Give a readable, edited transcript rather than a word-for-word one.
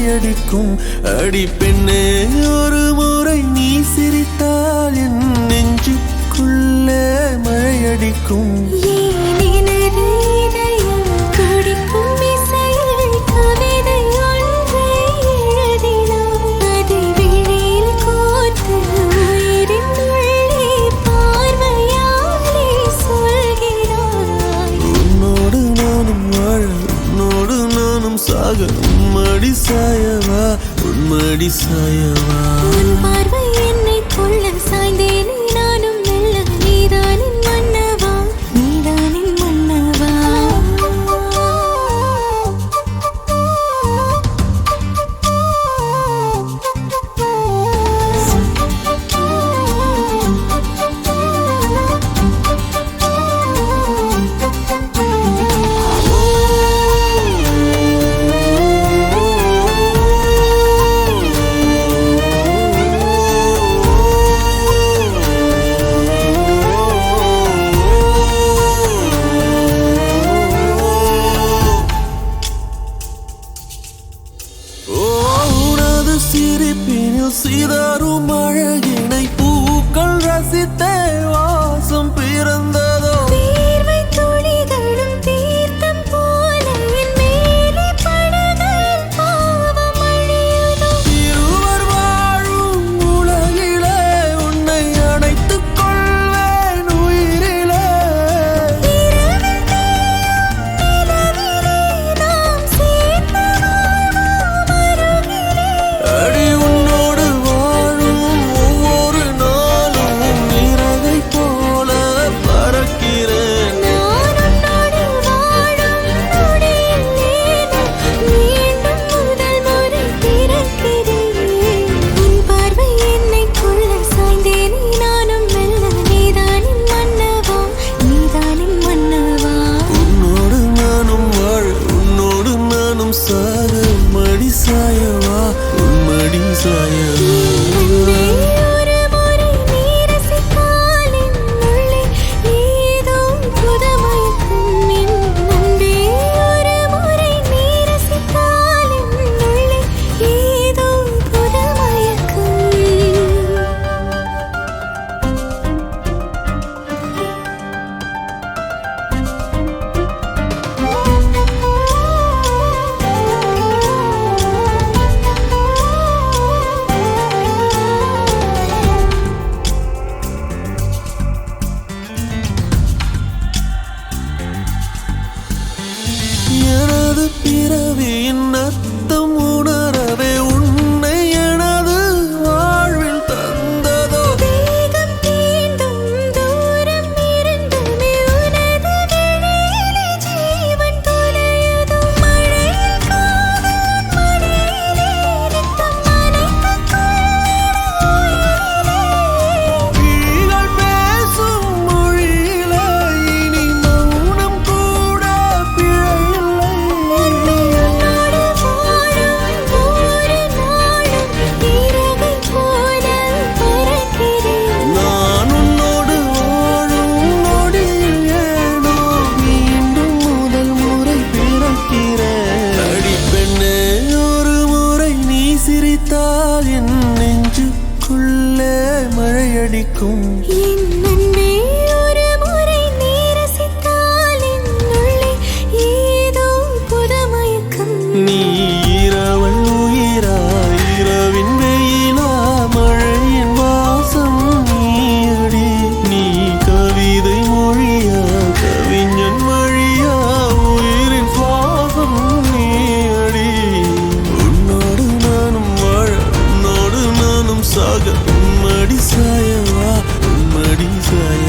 மழையடிக்கும். அடி பெண்ணே, ஒரு முறை நீ சிரித்தால் என் நெஞ்சுக்குள்ளே மழையடிக்கும். உன்மடி சாயவா, உன்மடி சாயவா. உன் பார்வை என்னை கொள்ள சாய்ந்தேனே நானும் மெல்ல. நீதானின் மன்னவா, நீதானின் மன்னவா. சிரிப்பினில் சிதறும் அழகினை பூக்கள் ரசித்தே வாசம் பிறந்ததோ. தீர்வை துளிகளும் தீர்த்தம் போல என் மேலே படுகையில் பாவம் அழியுதோ. இருவர் வாழும் உலகிலே உன்னை அணைத்துக் கொள்வேன் உயிரிலே. இரவில் தேயும் நிலவிலே நாம் சேர்ந்து வாழ்வோம் அருகிலே. அடி உன்னோடு வாழும் ஒவ்வொரு நாளும் இறகை போல பறக்கிறேன். நான் உன்னோடு வாழும் நொடியில் மீண்டும் முதல் முறை பிறக்கிறேன். உன் பார்வை என்னை கொள்ள சாய்ந்தேனே நானும் மெல்ல. நீதானின் மன்னவா, நீதானின் மன்னவா. உன்னோடு நானும் வாழ, உன்னோடு நானும் சாக. மடி சாயவா, உன்மடி சாயவா. அன்பே, ஒரு முறை நீ ரசித்தால் என் உள்ளே ஏதோ புதுமயக்கம். என் அன்பே, ஒரு முறை நீ ரசித்தால் என் உள்ளே ஏதோ புதுமயக்கம். எனது பிறவியின் அர்த்தம் உணரவே உன்னை எனது வாழ்வில் தந்ததோ. தேகம் தீண்டும் தூரம் இருந்துமே உனது விழியிலே ஜீவன் தொலையுதோ. மழையில் காதல் மடியிலே நித்தம் நனைத்துக் கொள்ளிட உயிரிலே. கிளிகள் பேசும் மொழியிலே இனி மௌனம் கூட பிழையில்லை. உன்னோடு வாழும் ஒவ்வொரு நாளும் இறகை போல பறக்கிறேன். நான் உன்னோடு வாழும் நொடியில் ஏனோ மீண்டும் முதல் முறை பிறக்கிறேன். அடி பெண்ணே, ஒரு முறை நீ சிரித்தால் என் நெஞ்சுக்குள்ளே மழையடிக்கும். என் அன்பே, ஒரு முறை நீ ரசித்தால் என் உள்ளே ஏதோ புதுமயக்கம். நீ இரவல் உயிரா, இரவின் வெயிலா, மழையின் வாசம் நீயடி. நீ கவிதை மொழியா, கவிஞன் வழியா, உயிரின் சுவாசம் நீயடி. உன்னோடு நானும் வாழ, உன்னோடு நானும் சாக. உன்மடி சாயவா, உன்மடி சாய.